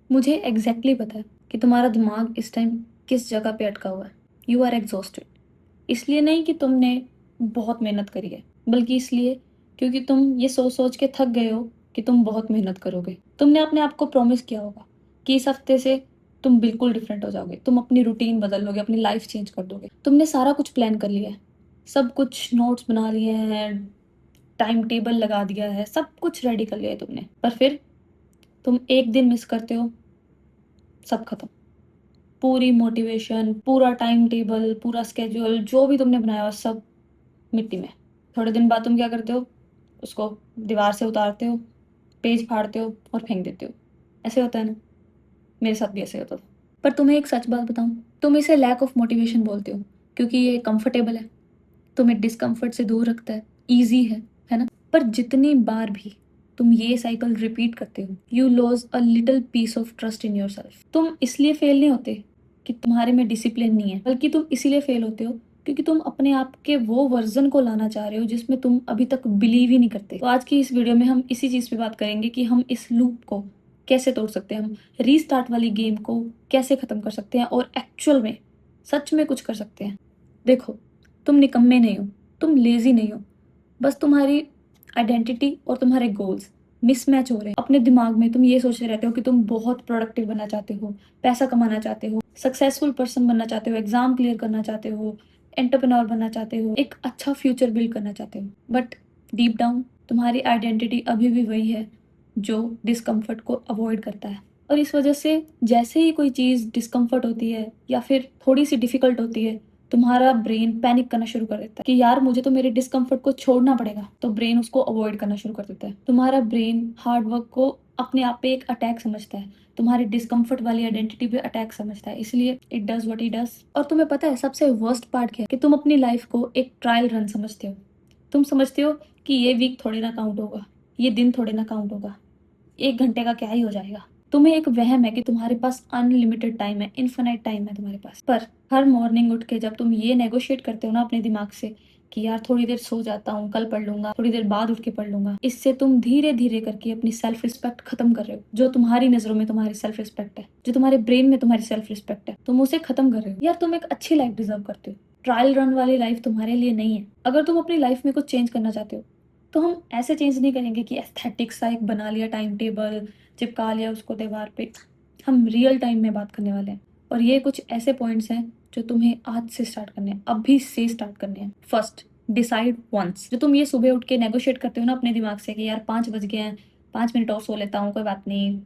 मुझे एग्जैक्टली पता है कि तुम्हारा दिमाग इस टाइम किस जगह पे अटका हुआ है। You are exhausted. इसलिए नहीं कि तुमने बहुत मेहनत करी है, बल्कि इसलिए क्योंकि तुम ये सोच सोच के थक गए हो कि तुम बहुत मेहनत करोगे। तुमने अपने आप को प्रॉमिस किया होगा कि इस हफ्ते से तुम बिल्कुल डिफरेंट हो जाओगे, तुम अपनी रूटीन बदल लोगे, अपनी लाइफ चेंज कर दोगे। तुमने सारा कुछ प्लान कर लिया है, सब कुछ नोट्स बना लिए हैं, टाइम टेबल लगा दिया है, सब कुछ रेडी कर लिया है तुमने। पर फिर तुम एक दिन मिस करते हो, सब खत्म। पूरी मोटिवेशन, पूरा टाइम टेबल, पूरा स्केड्यूल जो भी तुमने बनाया हो, सब मिट्टी में। थोड़े दिन बाद तुम क्या करते हो? उसको दीवार से उतारते हो, पेज फाड़ते हो और फेंक देते हो। ऐसे होता है ना? मेरे साथ भी ऐसे होता था। पर तुम्हें एक सच बात बताऊं, तुम इसे लैक ऑफ मोटिवेशन बोलते हो क्योंकि ये कंफर्टेबल है, तुम्हें डिस्कम्फर्ट से दूर रखता है, ईजी है ना? पर जितनी बार भी तुम ये साइकिल रिपीट करते हो, you lose a little piece of trust in yourself. तुम इसलिए फेल नहीं होते कि तुम्हारे में डिसिप्लिन नहीं है, बल्कि तुम इसीलिए फेल होते हो क्योंकि तुम अपने आप के वो वर्जन को लाना चाह रहे हो जिसमें तुम अभी तक बिलीव ही नहीं करते। तो आज की इस वीडियो में हम इसी चीज पे बात करेंगे कि हम इस लूप को कैसे तोड़ सकते हैं, हम रीस्टार्ट वाली गेम को कैसे खत्म कर सकते हैं और एक्चुअल में, सच में कुछ कर सकते हैं। देखो, तुम निकम्मे नहीं हो, तुम लेजी नहीं हो, बस तुम्हारी आइडेंटिटी और तुम्हारे गोल्स मिसमैच हो रहे हैं। अपने दिमाग में तुम ये सोचते रहते हो कि तुम बहुत प्रोडक्टिव बनना चाहते हो, पैसा कमाना चाहते हो, सक्सेसफुल पर्सन बनना चाहते हो, एग्जाम क्लियर करना चाहते हो, एंटरप्रेन्योर बनना चाहते हो, एक अच्छा फ्यूचर बिल्ड करना चाहते हो। बट डीप डाउन तुम्हारी आइडेंटिटी अभी भी वही है जो डिस्कम्फर्ट को अवॉइड करता है। और इस वजह से जैसे ही कोई चीज़ डिस्कम्फर्ट होती है या फिर थोड़ी सी डिफिकल्ट होती है, तुम्हारा ब्रेन पैनिक करना शुरू कर देता है कि यार मुझे तो मेरे डिस्कम्फर्ट को छोड़ना पड़ेगा। तो ब्रेन उसको अवॉइड करना शुरू कर देता है। तुम्हारा ब्रेन हार्ड वर्क को अपने आप पे एक अटैक समझता है, तुम्हारी डिस्कम्फर्ट वाली आइडेंटिटी पे अटैक समझता है, इसलिए it does what it does. और तुम्हें पता है सबसे वर्स्ट पार्ट क्या है? कि तुम अपनी लाइफ को एक ट्रायल रन समझते हो। तुम समझते हो कि ये वीक थोड़े ना काउंट होगा, ये दिन थोड़े ना काउंट होगा, 1 घंटे का क्या ही हो जाएगा। तुम्हें एक वहम है कि तुम्हारे पास अनलिमिटेड टाइम है, इन्फिनाइट टाइम है तुम्हारे पास। पर हर मॉर्निंग उठ के जब तुम ये नेगोशिएट करते हो ना अपने दिमाग से कि यार थोड़ी देर सो जाता हूँ, कल पढ़ लूंगा, थोड़ी देर बाद उठ के पढ़ लूंगा, इससे तुम धीरे धीरे करके अपनी सेल्फ रिस्पेक्ट खत्म कर रहे हो। जो तुम्हारी नजरों में तुम्हारी सेल्फ रिस्पेक्ट है, जो तुम्हारे ब्रेन में तुम्हारी सेल्फ रिस्पेक्ट है, तुम उसे खत्म कर रहे हो। यार तुम एक अच्छी लाइफ डिजर्व करते हो, ट्रायल रन वाली लाइफ तुम्हारे लिए नहीं है। अगर तुम अपनी लाइफ में कुछ चेंज करना चाहते हो तो हम ऐसे चेंज नहीं करेंगे कि एस्थेटिक सा एक बना लिया टाइम टेबल, चिपका लिया उसको दीवार पे। हम रियल टाइम में बात करने वाले हैं और ये कुछ ऐसे पॉइंट्स हैं जो तुम्हें आज से स्टार्ट करने हैं, अभी से स्टार्ट करने हैं। First, decide once. जो तुम ये सुबह उठ के नेगोशिएट करते हो ना अपने दिमाग से कि यार 5 बज गए हैं, 5 मिनट और सो लेता हूँ, कोई बात नहीं,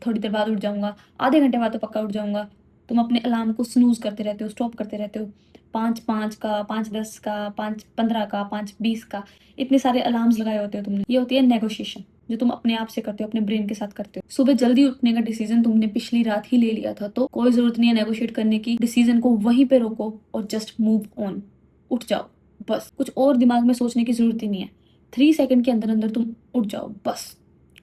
थोड़ी देर बाद उठ जाऊंगा, आधे घंटे बाद तो पक्का उठ जाऊंगा। तुम अपने अलार्म को स्नूज करते रहते हो, स्टॉप करते रहते हो। 5 5 का, 5 10 का, 5 15 का, 5 20 का, इतने सारे अलार्म्स लगाए होते हो तुमने। ये होती है नेगोशिएशन, जो तुम अपने आप से करते हो, अपने ब्रेन के साथ करते हो। सुबह जल्दी उठने का डिसीजन तुमने पिछली रात ही ले लिया था, तो कोई जरूरत नहीं है नेगोशिएट करने की। डिसीजन को वहीं पे रोको और जस्ट मूव ऑन, उठ जाओ। बस कुछ और दिमाग में सोचने की जरूरत ही नहीं है। 3 सेकंड के अंदर अंदर तुम उठ जाओ, बस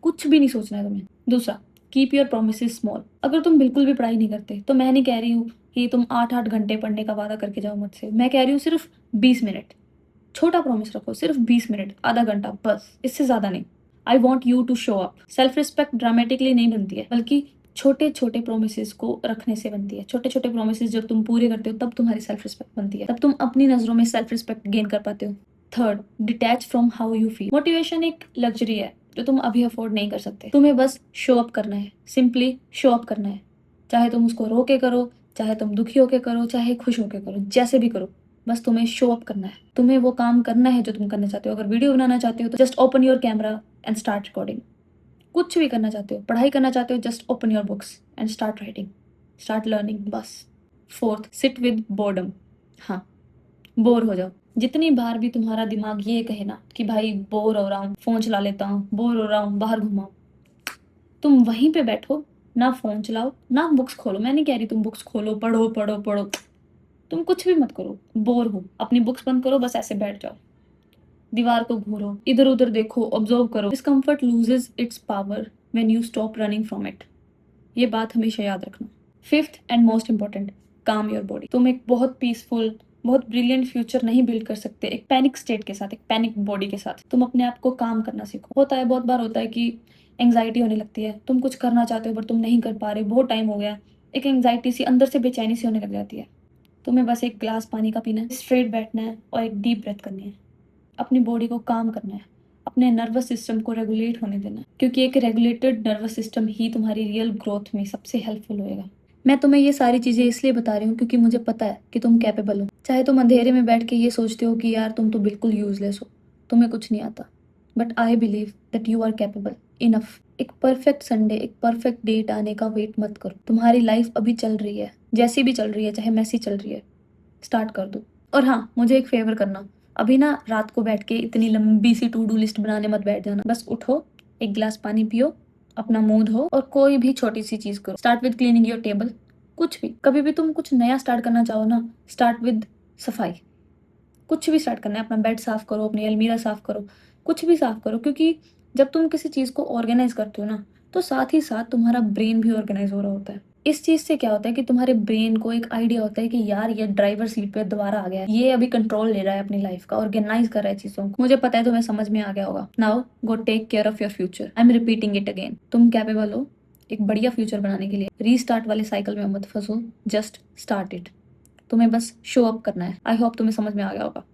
कुछ भी नहीं सोचना है तुम्हें। दूसरा, कीप योर प्रोमिसेस स्मॉल। अगर तुम बिल्कुल भी पढ़ाई नहीं करते तो मैं नहीं कह रही हूँ कि तुम 8 8 घंटे पढ़ने का वादा करके जाओ मुझसे, मैं कह रही हूँ सिर्फ 20 मिनट। छोटा प्रॉमिस रखो, सिर्फ 20 मिनट, आधा घंटा, बस इससे ज्यादा नहीं। I want you to show up. Self respect dramatically नहीं बनती है, बल्कि छोटे छोटे प्रोमिस को रखने से बनती है। छोटे छोटे प्रोमिस जब तुम पूरे करते हो तब तुम्हारी सेल्फ रिस्पेक्ट बनती है, तब तुम अपनी नजरों में सेल्फ रिस्पेक्ट गेन कर पाते हो। Third, detach from how you feel. Motivation एक लग्जरी है जो तुम अभी अफोर्ड नहीं कर सकते। तुम्हें बस शो अप करना है, सिंपली शो अप करना है। चाहे तुम उसको रो के करो, चाहे तुम दुखी होके करो, चाहे खुश होके करो, जैसे भी करो, बस तुम्हें शो अप करना है। तुम्हें वो काम करना है जो तुम करना चाहते हो। अगर वीडियो बनाना चाहते हो तो just open your camera and start recording. कुछ भी करना चाहते हो, पढ़ाई करना चाहते हो, just open your books and start writing, start learning, बस। Fourth, sit with boredom. हाँ, बोर हो जाओ। जितनी बार भी तुम्हारा दिमाग ये कहे ना कि भाई बोर हो रहा हूँ, फोन चला लेता हूँ, बोर हो रहा हूँ, बाहर घुमाओ, तुम वहीं पे बैठो, ना फोन चलाओ ना बुक्स खोलो। मैं नहीं कह रही तुम बुक्स खोलो, पढ़ो पढ़ो पढ़ो, तुम कुछ भी मत करो। बोर हो, अपनी बुक्स बंद करो, बस ऐसे बैठ जाओ, दीवार को घूरो, इधर उधर देखो, ऑब्जर्व करो। Discomfort loses it's power when you stop running from it. ये बात हमेशा याद रखना। फिफ्थ एंड मोस्ट इंपॉर्टेंट, काम योर बॉडी। तुम एक बहुत पीसफुल, बहुत ब्रिलियंट फ्यूचर नहीं बिल्ड कर सकते एक पैनिक स्टेट के साथ, एक पैनिक बॉडी के साथ। तुम अपने आप को काम करना सीखो। होता है, बहुत बार होता है कि एंग्जाइटी होने लगती है, तुम कुछ करना चाहते हो पर तुम नहीं कर पा रहे, बहुत टाइम हो गया, एक एंग्जाइटी सी अंदर से बेचैनी सी होने लग जाती है। तुम्हें बस एक ग्लास पानी का पीना है, स्ट्रेट बैठना है और एक डीप ब्रेथ करनी है, अपनी बॉडी को काम करना है, अपने नर्वस सिस्टम को रेगुलेट होने देना है, क्योंकि एक रेगुलेटेड नर्वस सिस्टम ही तुम्हारी रियल ग्रोथ में सबसे हेल्पफुल होएगा। मैं तुम्हें ये सारी चीज़ें इसलिए बता रही हूँ क्योंकि मुझे पता है कि तुम कैपेबल हो। चाहे तुम अंधेरे में बैठ के ये सोचते हो कि यार तुम तो बिल्कुल यूजलेस हो, तुम्हें कुछ नहीं आता, but I believe that you are capable enough. एक परफेक्ट संडे, एक परफेक्ट डेट आने का वेट मत करो। तुम्हारी लाइफ अभी चल रही है, जैसी भी चल रही है, चाहे मैसी चल रही है, स्टार्ट कर दो। और हाँ, मुझे एक फेवर करना, अभी ना रात को बैठ के इतनी लंबी सी टू डू लिस्ट बनाने मत बैठ जाना। बस उठो, एक गिलास पानी पियो, अपना मुंह धो और कोई भी छोटी सी चीज करो। Start with cleaning your table. कुछ भी, कभी भी तुम कुछ नया स्टार्ट करना चाहो ना, स्टार्ट विद सफाई। कुछ भी स्टार्ट करना है, अपना बेड साफ करो, अपनी अलमीरा साफ करो, कुछ भी साफ करो, क्योंकि जब तुम किसी चीज को ऑर्गेनाइज करते हो ना, तो साथ ही साथ तुम्हारा ब्रेन भी ऑर्गेनाइज हो रहा होता है। इस चीज से क्या होता है कि तुम्हारे ब्रेन को एक आइडिया होता है कि यार ये ड्राइवर सीट पे दोबारा आ गया है, ये अभी कंट्रोल ले रहा है अपनी लाइफ का, ऑर्गेनाइज कर रहा है चीजों को। मुझे पता है तुम्हें समझ में आ गया होगा। Now go take care of your future. I am repeating it again, तुम कैपेबल हो एक बढ़िया फ्यूचर बनाने के लिए। रीस्टार्ट वाले साइकिल में मत फंसो, जस्ट स्टार्ट इट। तुम्हें बस शो अप करना है। आई होप तुम्हें समझ में आ गया होगा।